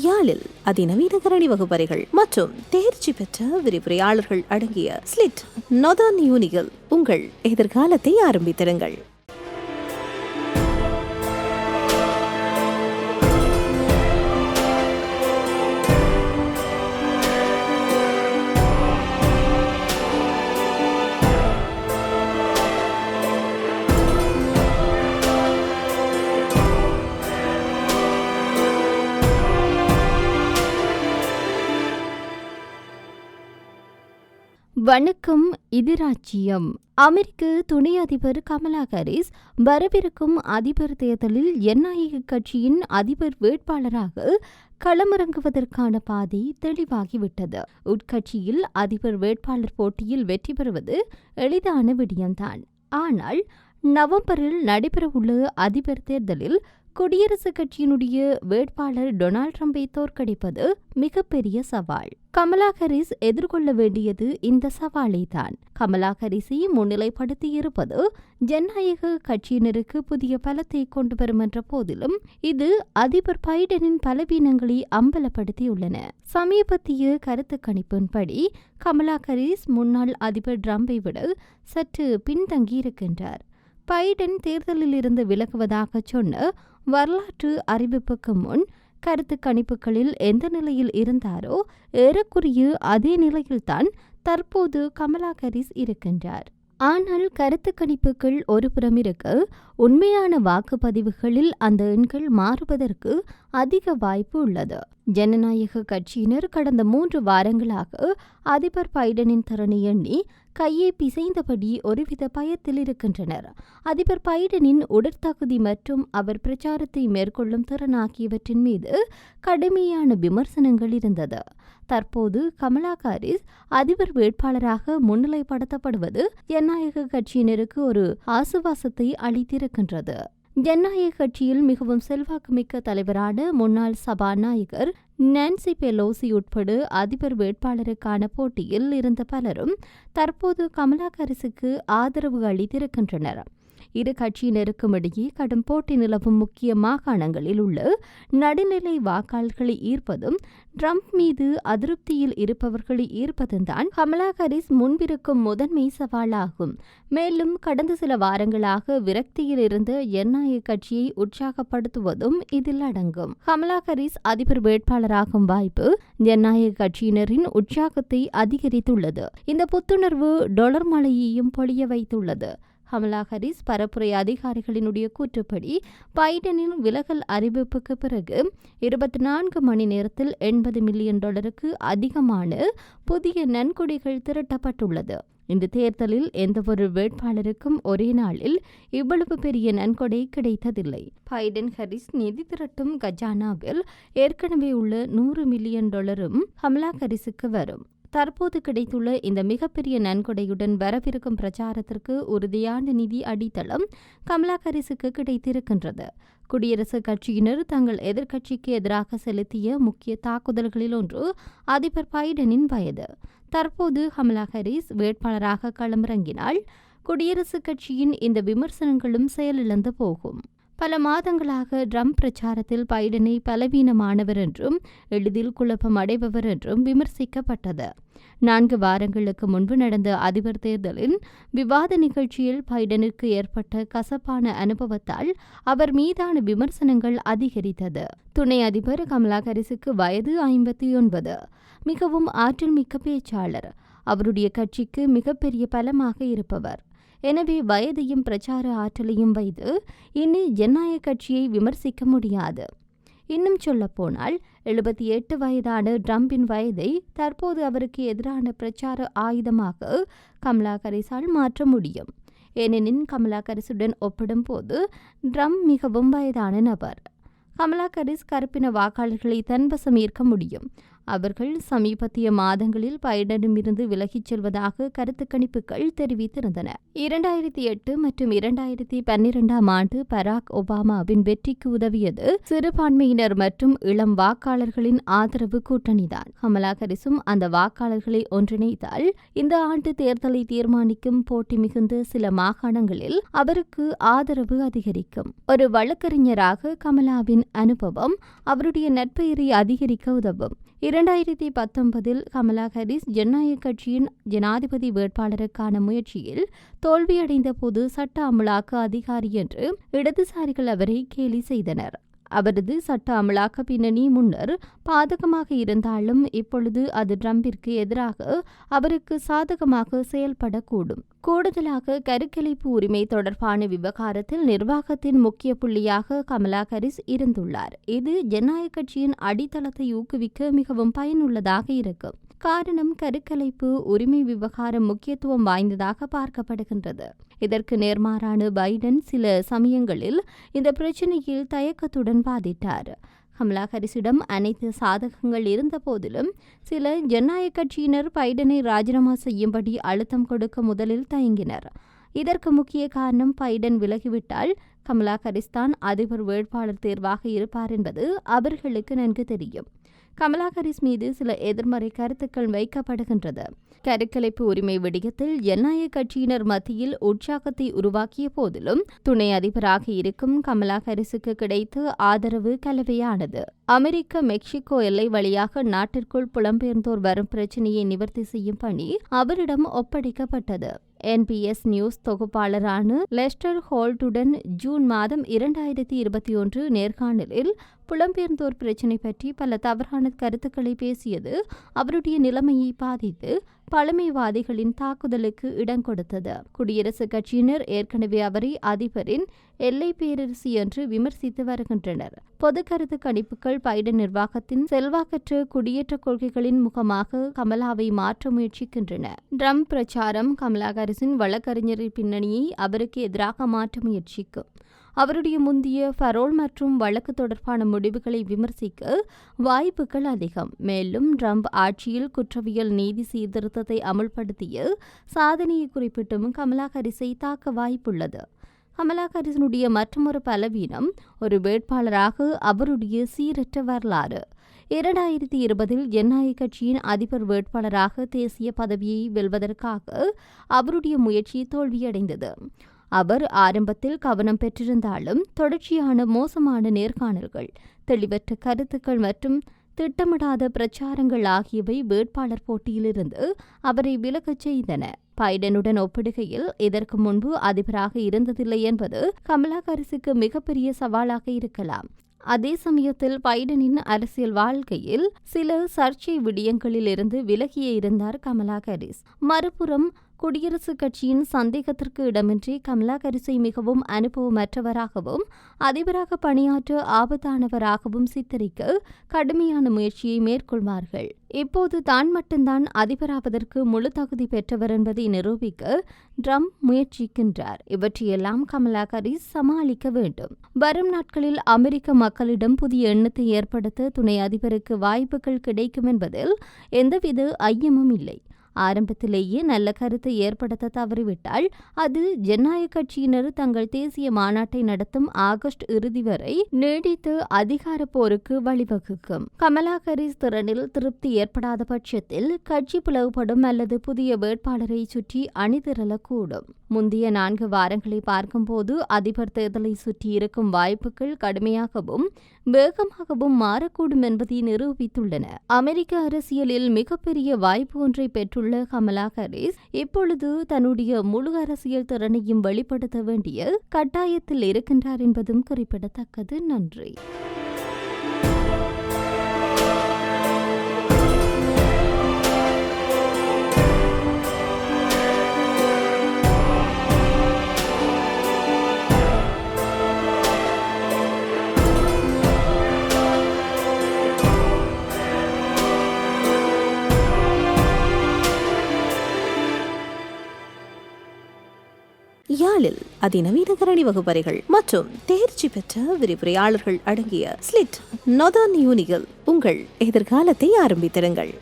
யாழில் அதிநவீன கரணி வகுப்பறைகள் மற்றும் தேர்ச்சி பெற்ற விரிவுரையாளர்கள் அடங்கிய ஸ்லிட் நொதான் யூனிகள் உங்கள் எதிர்காலத்தை ஆரம்பித்திருங்கள். வணக்கம். இது ராஜ்யம். அமெரிக்க துணை அதிபர் கமலா ஹாரிஸ் வரவிருக்கும் அதிபர் தேர்தலில் ஜனநாயக கட்சியின் அதிபர் வேட்பாளராக களமிறங்குவதற்கான பாதை தெளிவாகிவிட்டது. உட்கட்சியில் அதிபர் வேட்பாளர் போட்டியில் வெற்றி பெறுவது எளிதான விடயம்தான். ஆனால் நவம்பரில் நடைபெறவுள்ள அதிபர் தேர்தலில் குடியரசுக் கட்சியினுடைய வேட்பாளர் டொனால்ட் ட்ரம்பை தோற்கடிப்பது மிகப்பெரிய சவால். கமலா ஹாரிஸ் எதிர்கொள்ள வேண்டியது இந்த சவாலை தான். கமலா ஹாரிஸை முன்னிலைப்படுத்தி இருப்பது ஜனநாயக கட்சியினருக்கு புதிய பலத்தை கொண்டு வரும் என்ற போதிலும் இது அதிபர் பைடனின் பலவீனங்களை அம்பலப்படுத்தியுள்ளன. சமீபத்திய கருத்து கணிப்பின்படி கமலா ஹாரிஸ் முன்னாள் அதிபர் ட்ரம்பை விட சற்று பின்தங்கியிருக்கின்றார். பைடன் தேர்தலில் இருந்து விலகுவதாக சொன்ன வரலாற்று அறிவிப்புக்கு முன் கருத்து கணிப்புகளில் எந்த நிலையில் இருந்தாரோ ஏறக்குறைய அதே நிலையில்தான் தற்போது கமலா ஹாரிஸ் இருக்கின்றார். ஆனால் கருத்து கணிப்புகள் ஒருபுறம் இருக்க, உண்மையான வாக்குப்பதிவுகளில் அந்த எண்கள் மாறுவதற்கு அதிக வாய்ப்பு உள்ளது. ஜனநாயக கட்சியினர் கடந்த 3 வாரங்களாக அதிபர் பைடனின் திறனை எண்ணி கையை பிசைந்தபடி ஒருவித பயத்தில் இருக்கின்றனர். அதிபர் பைடனின் உடற்தகுதி மற்றும் அவர் பிரச்சாரத்தை மேற்கொள்ளும் திறன் ஆகியவற்றின் மீது கடுமையான விமர்சனங்கள் இருந்தது. தற்போது கமலா ஹாரிஸ் அதிபர் வேட்பாளராக முன்னிலைப்படுத்தப்படுவது ஜனநாயக கட்சியினருக்கு ஒரு ஆசுவாசத்தை அளித்திருக்கின்றது. ஜனநாயக கட்சியில் மிகவும் செல்வாக்குமிக்க தலைவரான முன்னாள் சபாநாயகர் நான்சி பெலோசி உட்பட அதிபர் வேட்பாளருக்கான போட்டியில் இருந்த பலரும் தற்போது கமலா ஹாரிஸுக்கு ஆதரவு அளித்திருக்கின்றனர். இரு கட்சியினருக்கும் இடையே கடும் போட்டி நிலவும் முக்கிய மாகாணங்களில் உள்ள நடுநிலை வாக்காளர்களை ஈர்ப்பதும் ட்ரம்ப் மீது அதிருப்தியில் இருப்பவர்களை ஈர்ப்பதும் தான் கமலா ஹாரிஸ் முன்பிருக்கும் முதன்மை சவாலாகும். மேலும் கடந்த சில வாரங்களாக விரக்தியில் இருந்த ஜனநாயக கட்சியை உற்சாகப்படுத்துவதும் இதில் அடங்கும். கமலா ஹாரிஸ் அதிபர் வேட்பாளராகும் வாய்ப்பு ஜனநாயக கட்சியினரின் உற்சாகத்தை அதிகரித்துள்ளது. இந்த புத்துணர்வு டாலர் மழையையும் பொழிய வைத்துள்ளது. கமலா ஹாரிஸ் பரப்புரை அதிகாரிகளினுடைய கூற்றுப்படி பைடனின் விலகல் அறிவிப்புக்கு பிறகு 24 மணி நேரத்தில் $80 மில்லியன் அதிகமான புதிய நன்கொடைகள் திரட்டப்பட்டுள்ளது. இந்த தேர்தலில் எந்தவொரு வேட்பாளருக்கும் ஒரே நாளில் இவ்வளவு பெரிய நன்கொடை கிடைத்ததில்லை. பைடன் ஹாரிஸ் நிதி திரட்டும் கஜானாவில் ஏற்கனவே உள்ள $100 மில்லியன் கமலா ஹாரிஸுக்கு வரும். தற்போது கிடைத்துள்ள இந்த மிகப்பெரிய நன்கொடையுடன் வரவிருக்கும் பிரச்சாரத்திற்கு உறுதியான நிதி அடித்தளம் கமலா ஹாரிஸுக்கு கிடைத்திருக்கின்றது. குடியரசுக் கட்சியினர் தங்கள் எதிர்க்கட்சிக்கு எதிராக செலுத்திய முக்கிய தாக்குதல்களில் ஒன்று அதிபர் பைடனின் வயது. தற்போது கமலா ஹாரிஸ் வேட்பாளராக களமிறங்கினால் குடியரசுக் கட்சியின் இந்த விமர்சனங்களும் செயலிழந்து போகும். பல மாதங்களாக ட்ரம்ப் பிரச்சாரத்தில் பைடனை பலவீனமானவர் என்றும் எளிதில் குழப்பம் அடைபவர் என்றும் விமர்சிக்கப்பட்டது. 4 வாரங்களுக்கு முன்பு நடந்த அதிபர் தேர்தலின் விவாத நிகழ்ச்சியில் பைடனுக்கு ஏற்பட்ட கசப்பான அனுபவத்தால் அவர் மீதான விமர்சனங்கள் அதிகரித்தது. துணை அதிபர் கமலா ஹாரிஸுக்கு வயது 59. மிகவும் ஆற்றல் மிக்க பேச்சாளர். அவருடைய கட்சிக்கு மிகப்பெரிய பலமாக இருப்பவர். எனவே வயதையும் பிரச்சார ஆற்றலையும் வைத்து இனி ஜனநாயக கட்சியை விமர்சிக்க முடியாது. இன்னும் சொல்ல போனால் 78 வயதான ட்ரம்பின் வயதை தற்போது அவருக்கு எதிரான பிரச்சார ஆயுதமாக கமலா ஹாரிஸால் மாற்ற முடியும். ஏனெனில் கமலா ஹாரிஸுடன் ஒப்பிடும் போது ட்ரம்ப் மிகவும் வயதான நபர். கமலா ஹாரிஸ் கருப்பின வாக்காளர்களை தன்வசம் ஈர்க்க முடியும். அவர்கள் சமீபத்திய மாதங்களில் பைடனிடமிருந்து விலகிச் செல்வதாக கருத்து கணிப்புகள் தெரிவித்திருந்தன. 2008 மற்றும் 2012 ஆண்டு பராக் ஒபாமாவின் வெற்றிக்கு உதவியது சிறுபான்மையினர் மற்றும் இளம் வாக்காளர்களின் ஆதரவு கூட்டணிதான். கமலா ஹாரிஸும் அந்த வாக்காளர்களை ஒன்றிணைத்தால் இந்த ஆண்டு தேர்தலை தீர்மானிக்கும் போட்டி மிகுந்த சில மாகாணங்களில் அவருக்கு ஆதரவு அதிகரிக்கும். ஒரு வழக்கறிஞராக கமலாவின் அனுபவம் அவருடைய நற்பெயரை அதிகரிக்க உதவும். 2019 கமலா ஹாரிஸ் ஜனநாயக கட்சியின் ஜனாதிபதி வேட்பாளருக்கான முயற்சியில் தோல்வியடைந்த போது சட்ட அமலாக்க அதிகாரி என்று இடதுசாரிகள் அவரை கேலி செய்தனர். அவரது சட்ட அமலாக்க பின்னணி முன்னர் பாதகமாக இருந்தாலும் இப்பொழுது அது ட்ரம்பிற்கு எதிராக அவருக்கு சாதகமாக செயல்படக்கூடும். கூடுதலாக கருக்கலைப்பு உரிமை தொடர்பான விவகாரத்தில் நிர்வாகத்தின் முக்கிய புள்ளியாக கமலா ஹாரிஸ் இருந்துள்ளார். இது ஜனநாயக கட்சியின் அடித்தளத்தை ஊக்குவிக்க மிகவும் பயனுள்ளதாக இருக்கும். காரணம், கருக்கலைப்பு உரிமை விவகாரம் முக்கியத்துவம் வாய்ந்ததாக பார்க்கப்படுகின்றது. இதற்கு நேர்மாறான பைடன் சில சமயங்களில் இந்த பிரச்சினையில் தயக்கத்துடன் வாதிட்டார். கமலா ஹாரிஸிடம் அனைத்து சாதகங்கள் இருந்த போதிலும் சில ஜனநாயக கட்சியினர் பைடனை ராஜினாமா செய்யும்படி அழுத்தம் கொடுக்க முதலில் தயங்கினர். இதற்கு முக்கிய காரணம், பைடன் விலகிவிட்டால் கமலா ஹாரிஸ் தான் அதிபர் வேட்பாளர் தேர்வாக இருப்பார் என்பது அவர்களுக்கு நன்கு தெரியும். கமலா ஹாரிஸ் மீது சில எதிர்மறை கருத்துக்கள் வைக்கப்படுகின்றது. கருக்கலைப்பு உரிமை விடயத்தில் ஜனநாயக கட்சியினர் மத்தியில் உற்சாகத்தை உருவாக்கிய போதிலும் துணை அதிபராக இருக்கும் கமலா ஹாரிஸுக்கு கிடைத்த ஆதரவு கலவையானது. அமெரிக்க மெக்சிகோ எல்லை வழியாக நாட்டிற்குள் புலம்பெயர்ந்தோர் வரும் பிரச்சினையை நிவர்த்தி செய்யும் பணி அவரிடம் ஒப்படைக்கப்பட்டது. NBS நியூஸ் தொகுப்பாளரான லெஸ்டர் ஹோல்டுடன் ஜூன் மாதம் 2021 நேர்காணலில் புலம்பெயர்ந்தோர் பிரச்சினை பற்றி பல தவறான கருத்துக்களை பேசியது அவருடைய நிலைமையை பாதித்து பழமைவாதிகளின் தாக்குதலுக்கு இடம் கொடுத்தது. குடியரசுக் கட்சியினர் ஏற்கனவே அவரை அதிபரின் எல்லை பேரரசி என்று விமர்சித்து வருகின்றனர். பொது கருத்து கணிப்புகள் பைடன் நிர்வாகத்தின் செல்வாக்கற்ற குடியேற்ற கொள்கைகளின் முகமாக கமலாவை மாற்ற முயற்சிக்கின்றன. ட்ரம்ப் பிரச்சாரம் கமலா ஹாரிஸின் வழக்கறிஞரின் பின்னணியை அவருக்கு எதிராக மாற்ற முயற்சிக்கும். அவருடைய முந்தைய ஃபரோல் மற்றும் வழக்கு தொடர்பான முடிவுகளை விமர்சிக்க வாய்ப்புகள் அதிகம். மேலும் ட்ரம்ப் ஆட்சியில் குற்றவியல் நீதி சீர்திருத்தத்தை அமல்படுத்திய சாதனையை குறிப்பிட்டும் கமலா ஹாரிஸை தாக்க வாய்ப்புள்ளது. கமலா ஹாரிஸினுடைய மற்றொரு பலவீனம் ஒரு வேட்பாளராக அவருடைய சீரற்ற வரலாறு. 2020 ஜனநாயக கட்சியின் அதிபர் வேட்பாளராக தேசிய பதவியை வெல்வதற்காக அவருடைய முயற்சி தோல்வியடைந்தது. அவர் ஆரம்பத்தில் கவனம் பெற்றிருந்தாலும் தொடர்ச்சியான மோசமான நேர்காணல்கள், தெளிவற்ற கருத்துக்கள் மற்றும் திட்டமிடாத பிரச்சாரங்கள் ஆகியவை வேட்பாளர் போட்டியிலிருந்து அவரை விலகச் செய்தன. பைடனுடன் ஒப்பிடுகையில் இதற்கு முன்பு அதிபராக இருந்ததில்லை என்பது கமலா ஹாரிஸுக்கு மிகப்பெரிய சவாலாக இருக்கலாம். அதே சமயத்தில் பைடனின் அரசியல் வாழ்க்கையில் சில சர்ச்சை விடயங்களில் இருந்து விலகியே இருந்தார் கமலா ஹாரிஸ். மறுபுறம் குடியரசுக் கட்சியின் சந்தேகத்திற்கு இடமின்றி கமலா ஹாரிஸை மிகவும் அனுபவமற்றவராகவும் அதிபராக பணியாற்ற ஆபத்தானவராகவும் சித்தரிக்க கடுமையான முயற்சியை மேற்கொள்வார்கள். இப்போது தான் மட்டும்தான் அதிபராவதற்கு முழு தகுதி பெற்றவர் என்பதை நிரூபிக்க ட்ரம்ப் முயற்சிக்கின்றார். இவற்றையெல்லாம் கமலா ஹாரிஸ் சமாளிக்க வேண்டும். வரும் நாட்களில் அமெரிக்க மக்களிடம் புதிய எண்ணத்தை ஏற்படுத்த துணை அதிபருக்கு வாய்ப்புகள் கிடைக்கும் என்பதில் எந்தவித ஐயமும் இல்லை. ஆரம்பத்திலேயே நல்ல கருத்தை ஏற்படுத்த தவறிவிட்டால் அது ஜனநாயக கட்சியினர் தங்கள் தேசிய மாநாட்டை நடத்தும் ஆகஸ்ட் இறுதி வரை நீடித்து அதிகார போருக்கு வழிவகுக்கும். கமலா ஹாரிஸ் திறனில் திருப்தி ஏற்படாத பட்சத்தில் கட்சி பிளவுபடும் அல்லது புதிய வேட்பாளரை சுற்றி அணிதிரளக்கூடும். முந்தைய 4 வாரங்களை பார்க்கும்போது அதிபர் தேர்தலை சுற்றி இருக்கும் வாய்ப்புகள் கடுமையாகவும் வேகமாகவும் மாறக்கூடும் என்பதை நிரூபித்துள்ளன. அமெரிக்க அரசியலில் மிகப்பெரிய வாய்ப்பு ஒன்றை பெற்றுள்ள கமலா ஹாரிஸ் இப்பொழுது தன்னுடைய முழு அரசியல் திறனையும் வெளிப்படுத்த வேண்டிய கட்டாயத்தில் இருக்கின்றார் என்பதும் குறிப்பிடத்தக்கது. நன்றி. யாழில் அதிநவீன கரணி வகுப்பறைகள் மற்றும் தேர்ச்சி பெற்ற விரிவுரையாளர்கள் அடங்கிய ஸ்லிட் நொதான் யூனிகள் உங்கள் எதிர்காலத்தை ஆரம்பித்திருங்கள்.